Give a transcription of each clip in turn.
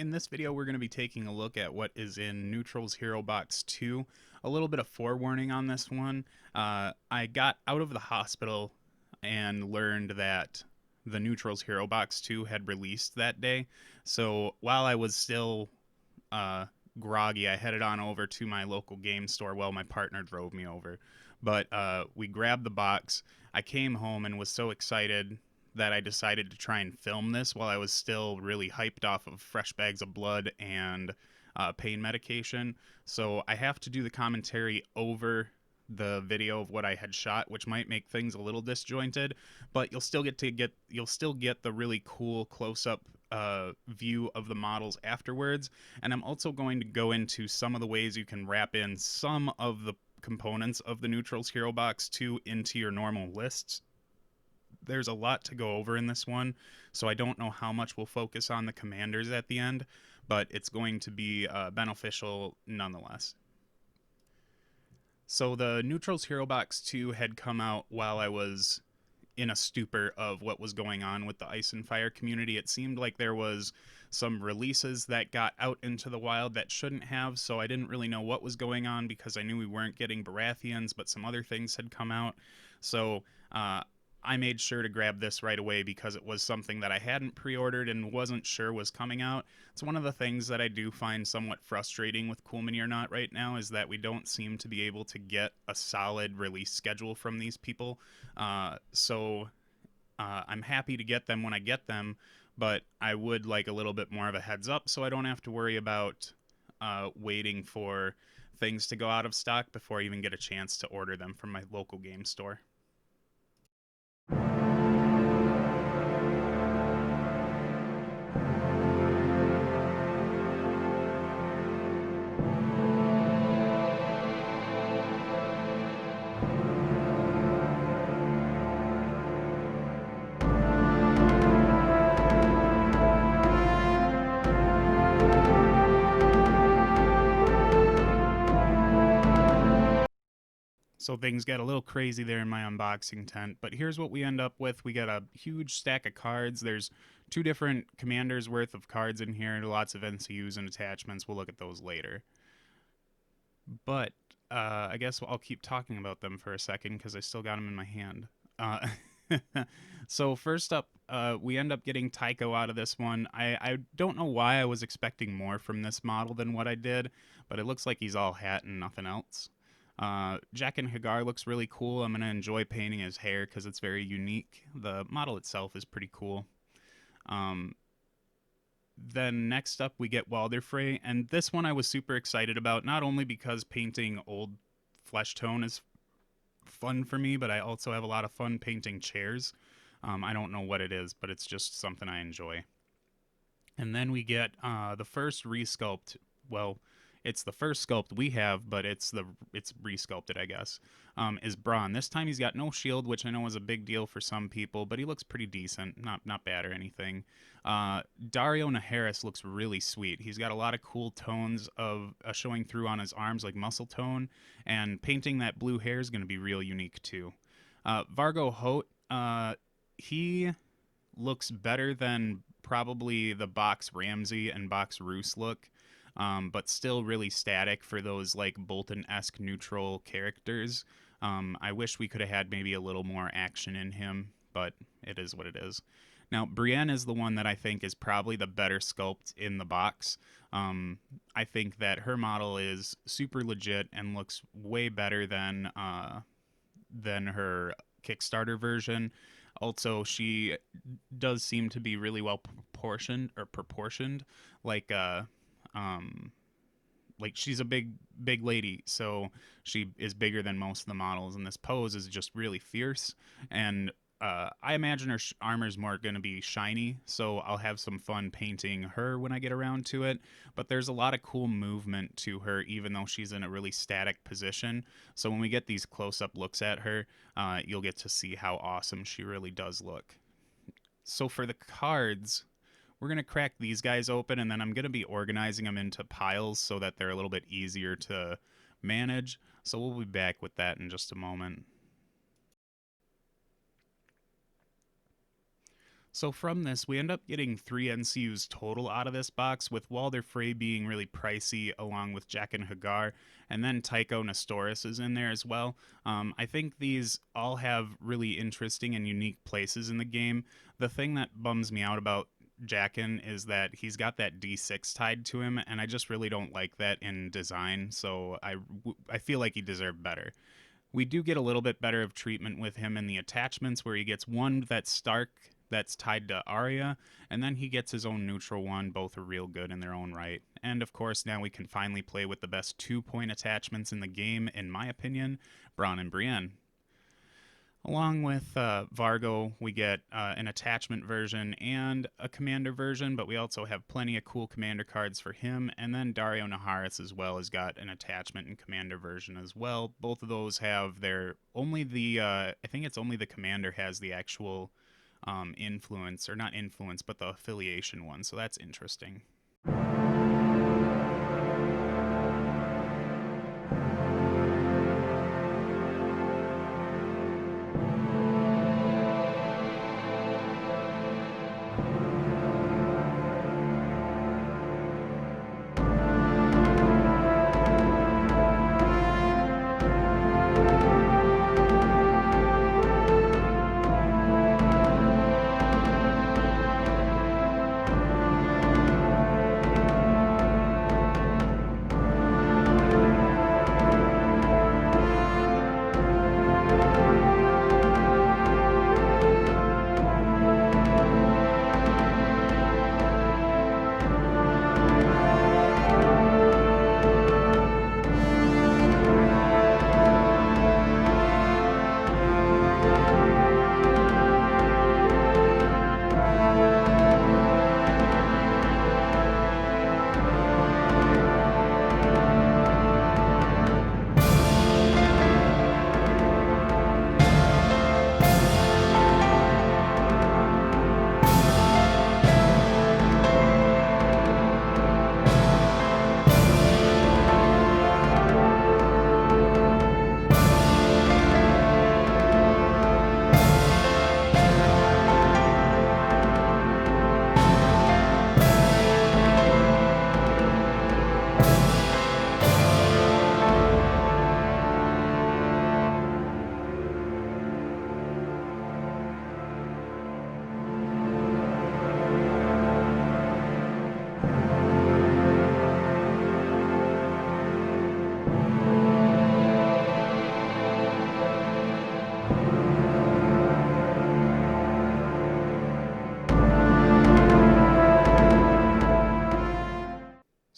In this video, we're going to be taking a look at what is in Neutral's Hero Box 2. A little bit of forewarning on this one. I got out of the hospital and learned that the Neutral's Hero Box 2 had released that day. So while I was still groggy, I headed on over to my local game store. Well, my partner drove me over. But we grabbed the box. I came home and was so excited that I decided to try and film this while I was still really hyped off of fresh bags of blood and pain medication. So I have to do the commentary over the video of what I had shot, which might make things a little disjointed, but you'll still get the really cool close-up view of the models afterwards. And I'm also going to go into some of the ways you can wrap in some of the components of the Neutral's Hero Box 2 into your normal lists. There's a lot to go over in this one, so I don't know how much we'll focus on the commanders at the end, but it's going to be beneficial nonetheless. So the Neutral's Hero Box 2 had come out while I was in a stupor of what was going on with the Ice and Fire community. It seemed like there was some releases that got out into the wild that shouldn't have, so I didn't really know what was going on because I knew we weren't getting Baratheons, but some other things had come out. So I made sure to grab this right away because it was something that I hadn't pre-ordered and wasn't sure was coming out. It's one of the things that I do find somewhat frustrating with Cool Mini or Not right now is that we don't seem to be able to get a solid release schedule from these people. So I'm happy to get them when I get them, but I would like a little bit more of a heads up so I don't have to worry about waiting for things to go out of stock before I even get a chance to order them from my local game store. So things got a little crazy there in my unboxing tent, but here's what we end up with. We got a huge stack of cards. There's 2 different commanders worth of cards in here, lots of NCUs and attachments. We'll look at those later. But I guess I'll keep talking about them for a second because I still got them in my hand. So first up, we end up getting Tycho out of this one. I don't know why I was expecting more from this model than what I did, but it looks like he's all hat and nothing else. Jaqen H'ghar looks really cool. I'm going to enjoy painting his hair because it's very unique. The model itself is pretty cool. Then next up we get Walder Frey, and this one I was super excited about, not only because painting old flesh tone is fun for me, but I also have a lot of fun painting chairs. I don't know what it is, but it's just something I enjoy. And then we get the first resculpt. Well, it's the first sculpt we have, but it's resculpted, I guess. Is Bronn. This time he's got no shield, which I know is a big deal for some people, but he looks pretty decent, not bad or anything. Dario Naharis looks really sweet. He's got a lot of cool tones of showing through on his arms, like muscle tone, and painting that blue hair is going to be real unique too. Vargo Hoat, he looks better than probably the Box Ramsey and Box Roose look. But still really static for those like Bolton-esque neutral characters. I wish we could have had maybe a little more action in him, but it is what it is. Now, Brienne is the one that I think is probably the better sculpt in the box. I think that her model is super legit and looks way better than her Kickstarter version. Also, she does seem to be really well proportioned, like she's a big lady, so she is bigger than most of the models, and this pose is just really fierce. And I imagine her armor's more going to be shiny, so I'll have some fun painting her when I get around to it. But there's a lot of cool movement to her, even though she's in a really static position. So when we get these close-up looks at her, you'll get to see how awesome she really does look. So for the cards, we're going to crack these guys open, and then I'm going to be organizing them into piles so that they're a little bit easier to manage. So we'll be back with that in just a moment. So from this, we end up getting 3 NCUs total out of this box, with Walder Frey being really pricey, along with Jack and Hagar, and then Tycho Nestoris is in there as well. I think these all have really interesting and unique places in the game. The thing that bums me out about Jackin is that he's got that D6 tied to him, and I just really don't like that in design. So I feel like he deserved better. We do get a little bit better of treatment with him in the attachments, where he gets one that's Stark that's tied to Arya, and then he gets his own neutral one. Both are real good in their own right. And of course, now we can finally play with the best 2 point attachments in the game, in my opinion, Bronn and Brienne. Along with Vargo, we get an attachment version and a commander version, but we also have plenty of cool commander cards for him. And then Dario Naharis as well has got an attachment and commander version as well. Both of those have their only the I think it's only the commander has the actual influence, or not influence, but the affiliation one. So that's interesting.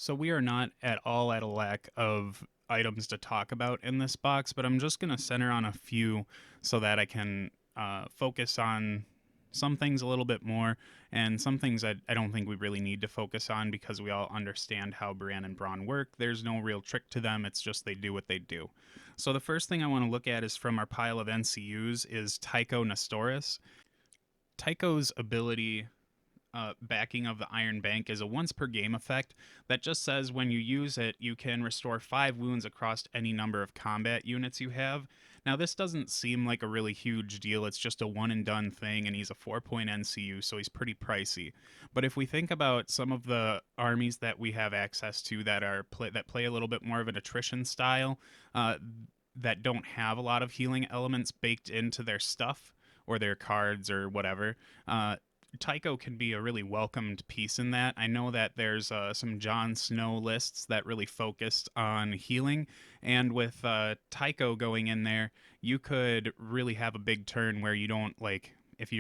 So we are not at all at a lack of items to talk about in this box, but I'm just going to center on a few so that I can focus on some things a little bit more, and some things I don't think we really need to focus on because we all understand how Brienne and Bronn work. There's no real trick to them. It's just they do what they do. So the first thing I want to look at is from our pile of NCUs is Tycho Nestoris. Tycho's ability backing of the Iron Bank is a once per game effect that just says when you use it, you can restore 5 wounds across any number of combat units you have. Now, this doesn't seem like a really huge deal. It's just a one and done thing, and he's a 4 point NCU, so he's pretty pricey. But if we think about some of the armies that we have access to that that play a little bit more of an attrition style, that don't have a lot of healing elements baked into their stuff or their cards or whatever, Tycho can be a really welcomed piece in that. I know that there's some Jon Snow lists that really focused on healing, and with Tycho going in there, you could really have a big turn where you don't like if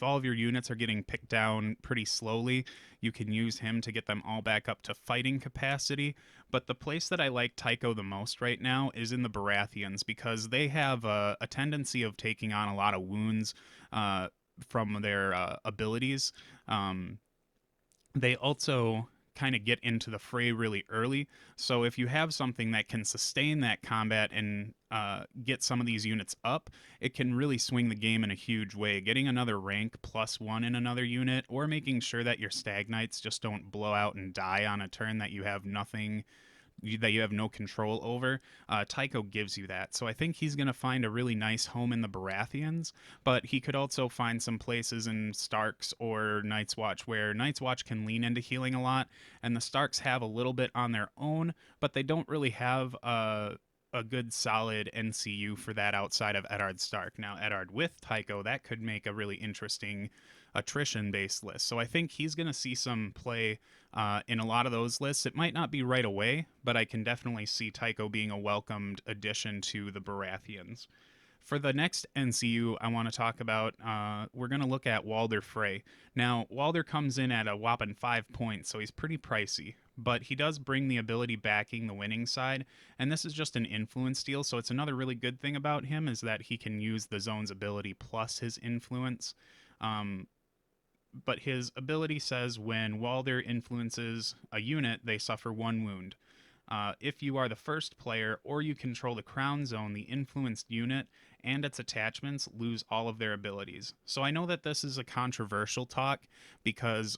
all of your units are getting picked down pretty slowly, you can use him to get them all back up to fighting capacity. But the place that I like Tycho the most right now is in the Baratheons, because they have a tendency of taking on a lot of wounds from their abilities. They also kind of get into the fray really early. So if you have something that can sustain that combat and get some of these units up, it can really swing the game in a huge way. Getting another rank +1 in another unit, or making sure that your stag knights just don't blow out and die on a turn that you have nothing that you have no control over. Tycho gives you that. So I think he's going to find a really nice home in the Baratheons, but he could also find some places in Starks or Night's Watch where Night's Watch can lean into healing a lot, and the Starks have a little bit on their own, but they don't really have a good solid NCU for that outside of Eddard Stark. Now, Eddard with Tycho, that could make a really interesting attrition based list. So I think he's going to see some play in a lot of those lists. It might not be right away, but I can definitely see Tycho being a welcomed addition to the Baratheons. For the next NCU I want to talk about, we're going to look at Walder Frey. Now, Walder comes in at a whopping 5 points, so he's pretty pricey, but he does bring the ability backing the winning side, and this is just an influence deal, so it's another really good thing about him is that he can use the zone's ability plus his influence. Um, but his ability says when Walder influences a unit, they suffer 1 wound. If you are the first player or you control the crown zone, the influenced unit and its attachments lose all of their abilities. So I know that this is a controversial talk because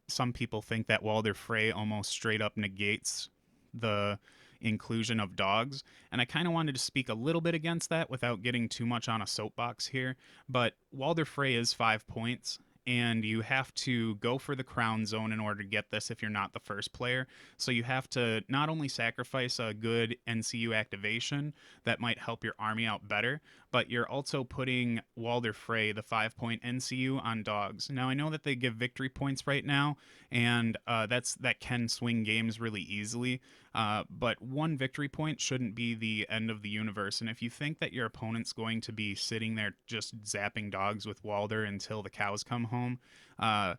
some people think that Walder Frey almost straight up negates the inclusion of dogs. And I kind of wanted to speak a little bit against that without getting too much on a soapbox here. But Walder Frey is 5 points, and you have to go for the crown zone in order to get this if you're not the first player. So you have to not only sacrifice a good NCU activation that might help your army out better, but you're also putting Walder Frey, the 5 point NCU, on dogs. Now I know that they give victory points right now, and that can swing games really easily. But 1 victory point shouldn't be the end of the universe. And if you think that your opponent's going to be sitting there just zapping dogs with Walder until the cows come home, uh,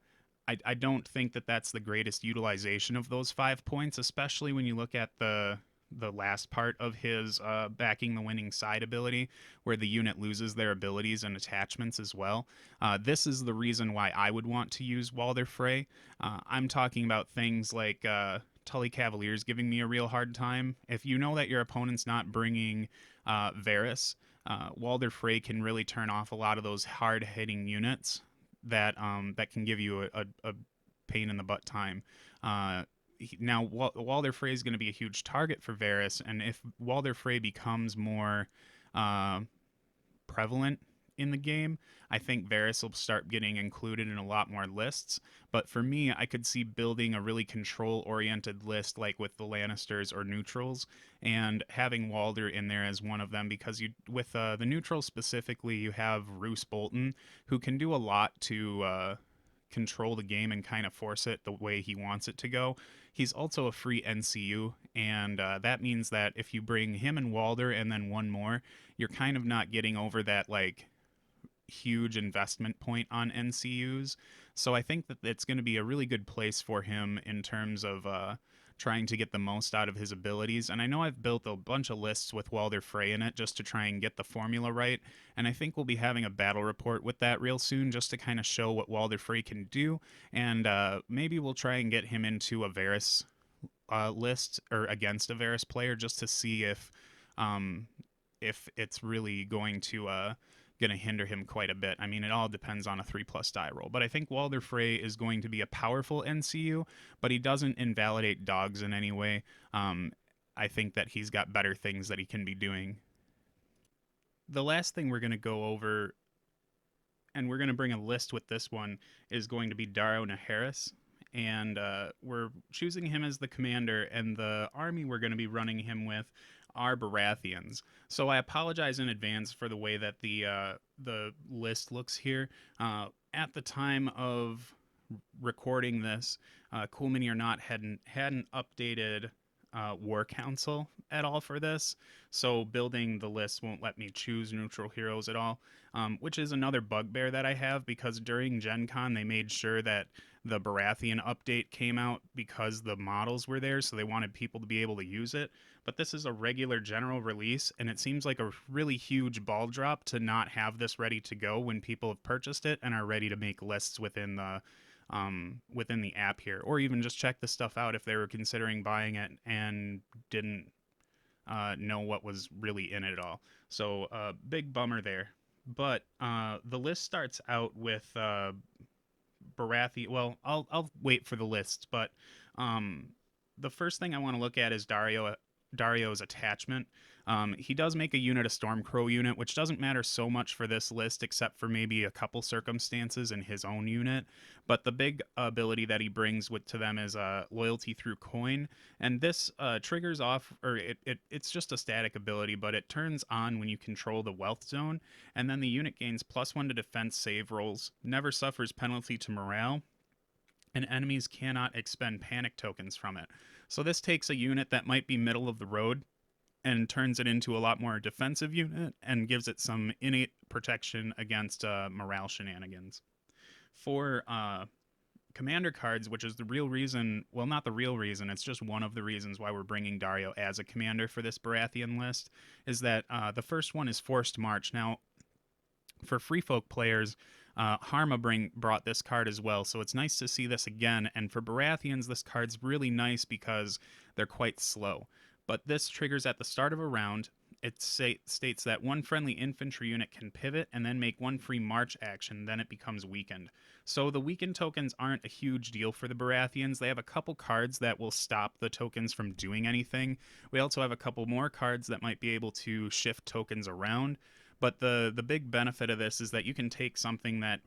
I don't think that that's the greatest utilization of those 5 points, especially when you look at the last part of his backing the winning side ability, where the unit loses their abilities and attachments as well. This is the reason why I would want to use Walder Frey. I'm talking about things like Tully Cavaliers giving me a real hard time. If you know that your opponent's not bringing Varys, Walder Frey can really turn off a lot of those hard hitting units that can give you a pain in the butt time. Now, Walder Frey is going to be a huge target for Varys, and if Walder Frey becomes more uh, prevalent in the game, I think Varys will start getting included in a lot more lists. But for me, I could see building a really control-oriented list like with the Lannisters or neutrals, and having Walder in there as one of them because you with the neutrals specifically, you have Roose Bolton who can do a lot to control the game and kind of force it the way he wants it to go. He's also a free NCU, and that means that if you bring him and Walder and then one more, you're kind of not getting over that like huge investment point on NCUs. So I think that it's going to be a really good place for him in terms of trying to get the most out of his abilities. And I know I've built a bunch of lists with Walder Frey in it just to try and get the formula right. And I think we'll be having a battle report with that real soon just to kind of show what Walder Frey can do. And maybe we'll try and get him into a Varys list or against a Varys player just to see um, if it's really going to hinder him quite a bit. I mean, it all depends on a 3+ die roll. But I think Walder Frey is going to be a powerful NCU, but he doesn't invalidate dogs in any way. I think that he's got better things that he can be doing. The last thing we're going to go over, and we're going to bring a list with this one, is going to be Dario Naharis. And we're choosing him as the commander, and the army we're going to be running him with are Baratheons. So I apologize in advance for the way that the list looks here. At the time of recording this, Cool Mini or Not hadn't updated War Council at all for this, so building the list won't let me choose neutral heroes at all, which is another bugbear that I have because during Gen Con they made sure that the Baratheon update came out because the models were there, so they wanted people to be able to use it. But this is a regular general release, and it seems like a really huge ball drop to not have this ready to go when people have purchased it and are ready to make lists within the app here, or even just check the stuff out if they were considering buying it and didn't know what was really in it at all. So big bummer there. But the list starts out with Baratheon. Well, I'll wait for the list, but the first thing I want to look at is Dario's attachment. He does make a unit a Stormcrow unit, which doesn't matter so much for this list, except for maybe a couple circumstances in his own unit. But the big ability that he brings to them is loyalty through coin, and this triggers off, or it's just a static ability, but it turns on when you control the wealth zone, and then the unit gains +1 to defense save rolls, never suffers penalty to morale, and enemies cannot expend panic tokens from it. So this takes a unit that might be middle of the road and turns it into a lot more defensive unit and gives it some innate protection against morale shenanigans. For commander cards, which is the real reason, well, not the real reason, it's just one of the reasons why we're bringing Dario as a commander for this Baratheon list, is that the first one is Forced March. Now, for free folk players, Harma brought this card as well, so it's nice to see this again. And for Baratheons, this card's really nice because they're quite slow. But this triggers at the start of a round. It states that one friendly infantry unit can pivot and then make one free march action, then it becomes weakened. So the weakened tokens aren't a huge deal for the Baratheons. They have a couple cards that will stop the tokens from doing anything. We also have a couple more cards that might be able to shift tokens around. But the big benefit of this is that you can take something that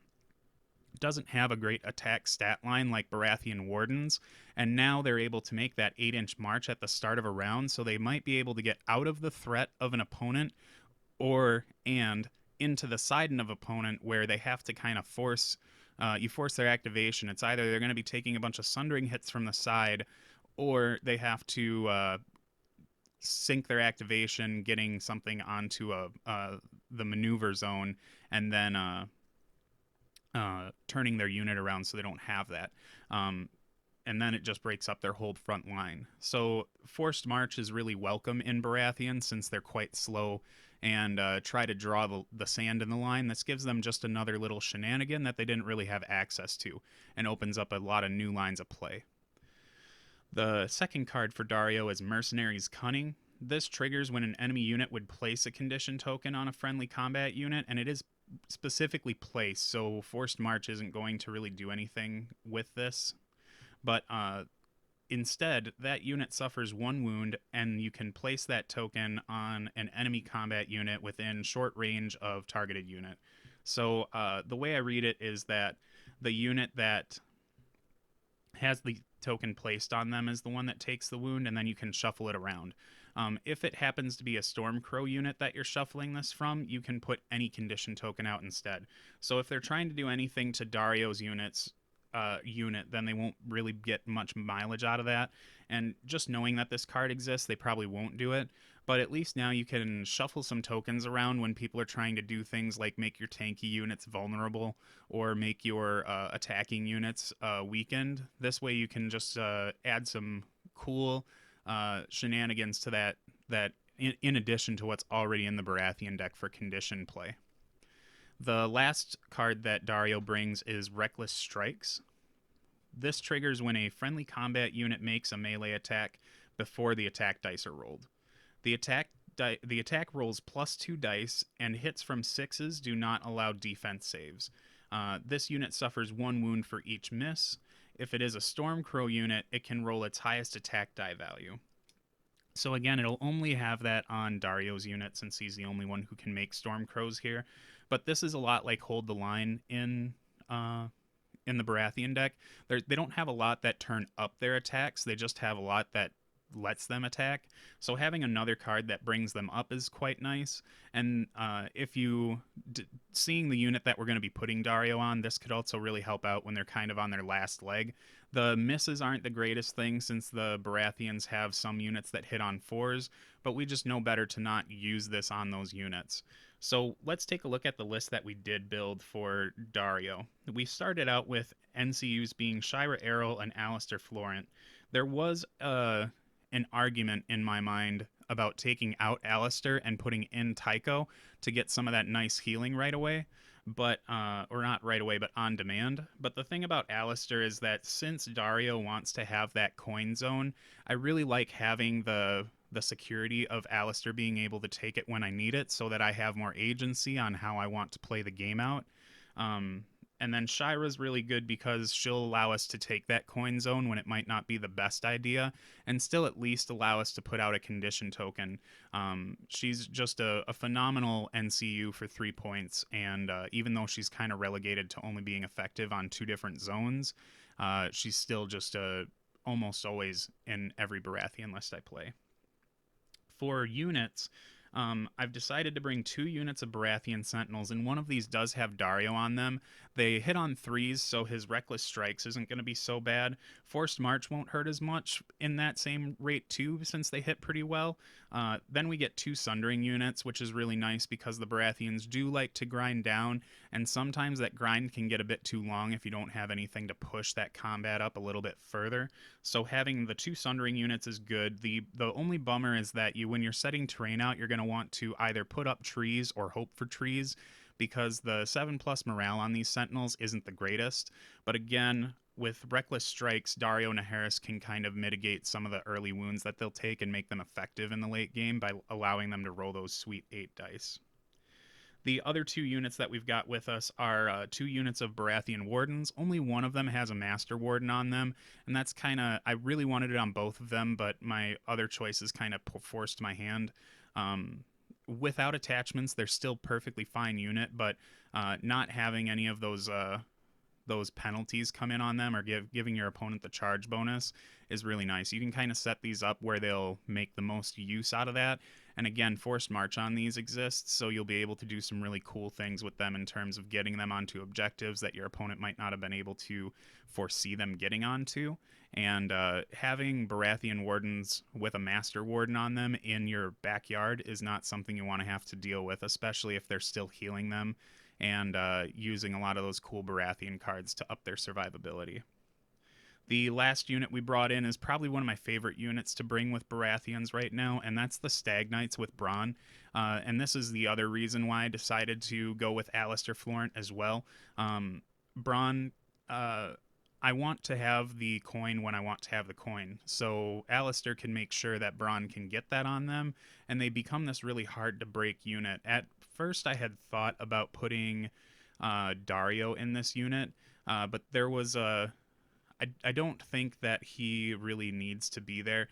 doesn't have a great attack stat line like Baratheon Wardens, and now they're able to make that 8-inch march at the start of a round, so they might be able to get out of the threat of an opponent and into the side of an opponent where they have to kind of force their activation. It's either they're going to be taking a bunch of sundering hits from the side, or they have to sync their activation, getting something onto the maneuver zone, and then turning their unit around so they don't have that. And then it just breaks up their whole front line. So Forced March is really welcome in Baratheon since they're quite slow and try to draw the sand in the line. This gives them just another little shenanigan that they didn't really have access to and opens up a lot of new lines of play. The second card for Dario is Mercenary's Cunning. This triggers when an enemy unit would place a condition token on a friendly combat unit, and it is specifically placed, so Forced March isn't going to really do anything with this. But instead, that unit suffers 1 wound, and you can place that token on an enemy combat unit within short range of targeted unit. So the way I read it is that the unit that has the token placed on them is the one that takes the wound, and then you can shuffle it around. If it happens to be a Stormcrow unit that you're shuffling this from, you can put any condition token out instead. So if they're trying to do anything to Dario's unit, then they won't really get much mileage out of that. And just knowing that this card exists, they probably won't do it. But at least now you can shuffle some tokens around when people are trying to do things like make your tanky units vulnerable or make your attacking units weakened. This way you can just add some cool shenanigans to that in addition to what's already in the Baratheon deck for condition play. The last card that Dario brings is Reckless Strikes. This triggers when a friendly combat unit makes a melee attack before the attack dice are rolled. The attack rolls +2 dice, and hits from 6s do not allow defense saves. This unit suffers 1 wound for each miss. If it is a Stormcrow unit, it can roll its highest attack die value. So again, it'll only have that on Dario's unit since he's the only one who can make Stormcrows here. But this is a lot like Hold the Line in the Baratheon deck. They don't have a lot that turn up their attacks. They just have a lot that lets them attack. So having another card that brings them up is quite nice. And if you seeing the unit that we're going to be putting Dario on, this could also really help out when they're kind of on their last leg. The misses aren't the greatest thing since the Baratheons have some units that hit on 4s, but we just know better to not use this on those units. So let's take a look at the list that we did build for Dario. We started out with NCUs being Shira Errol and Alistair Florent. There was an argument in my mind about taking out Alistair and putting in Tycho to get some of that nice healing right away, but or not right away, but on demand. But the thing about Alistair is that since Dario wants to have that coin zone, I really like having the security of Alistair being able to take it when I need it so that I have more agency on how I want to play the game out. And then Shira's really good because she'll allow us to take that coin zone when it might not be the best idea, and still at least allow us to put out a condition token. She's just a phenomenal NCU for 3 points, and even though she's kind of relegated to only being effective on two different zones, she's still just almost always in every Baratheon list I play. For units, I've decided to bring 2 units of Baratheon Sentinels, and one of these does have Dario on them. They hit on threes, so his Reckless Strikes isn't going to be so bad. Forced March won't hurt as much in that same rate, too, since they hit pretty well. Then we get 2 Sundering units, which is really nice because the Baratheons do like to grind down, and sometimes that grind can get a bit too long if you don't have anything to push that combat up a little bit further. So having the 2 Sundering units is good. The only bummer is that when you're setting terrain out, you're going to want to either put up trees or hope for trees, because the 7+ morale on these Sentinels isn't the greatest. But again, with Reckless Strikes, Dario Naharis can kind of mitigate some of the early wounds that they'll take and make them effective in the late game by allowing them to roll those sweet 8 dice. The other 2 units that we've got with us are 2 units of Baratheon Wardens. Only one of them has a Master Warden on them, and that's kind of, I really wanted it on both of them, but my other choices kind of forced my hand. Without attachments, they're still perfectly fine unit, but not having any of those penalties come in on them, or giving your opponent the charge bonus, is really nice. You can kind of set these up where they'll make the most use out of that. And again, Forced March on these exists, so you'll be able to do some really cool things with them in terms of getting them onto objectives that your opponent might not have been able to foresee them getting onto. And having Baratheon Wardens with a Master Warden on them in your backyard is not something you want to have to deal with, especially if they're still healing them and using a lot of those cool Baratheon cards to up their survivability. The last unit we brought in is probably one of my favorite units to bring with Baratheons right now, and that's the Stag Knights with Bronn. And this is the other reason why I decided to go with Alistair Florent as well. Bronn, I want to have the coin when I want to have the coin. So Alistair can make sure that Bronn can get that on them, and they become this really hard to break unit. At first, I had thought about putting Dario in this unit, but there was a I don't think that he really needs to be there.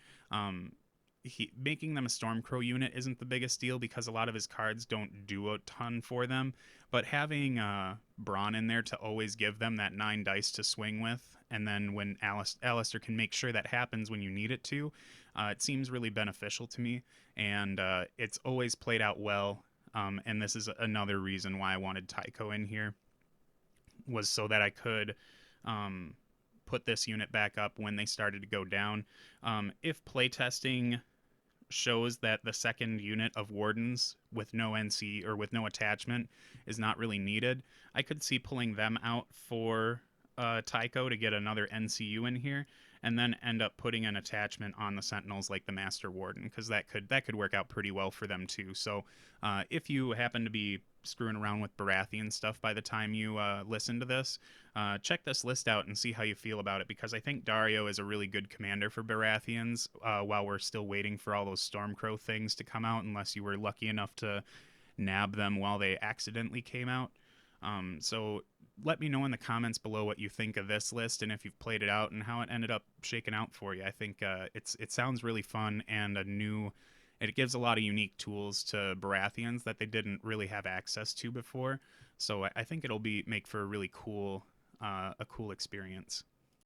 Making them a Stormcrow unit isn't the biggest deal because a lot of his cards don't do a ton for them. But having Bronn in there to always give them that 9 dice to swing with, and then when Alistair can make sure that happens when you need it to, it seems really beneficial to me. And it's always played out well. And this is another reason why I wanted Tycho in here, was so that I could put this unit back up when they started to go down. If playtesting shows that the second unit of Wardens with no NC or with no attachment is not really needed, I could see pulling them out for Tycho to get another NCU in here, and then end up putting an attachment on the Sentinels like the Master Warden, because that could work out pretty well for them too. So if you happen to be screwing around with Baratheon stuff by the time you listen to this, check this list out and see how you feel about it, because I think Dario is a really good commander for Baratheons while we're still waiting for all those Stormcrow things to come out, unless you were lucky enough to nab them while they accidentally came out. So let me know in the comments below what you think of this list, and if you've played it out and how it ended up shaking out for you. I think it sounds really fun, and it gives a lot of unique tools to Baratheons that they didn't really have access to before. So I think it'll make for a really cool experience.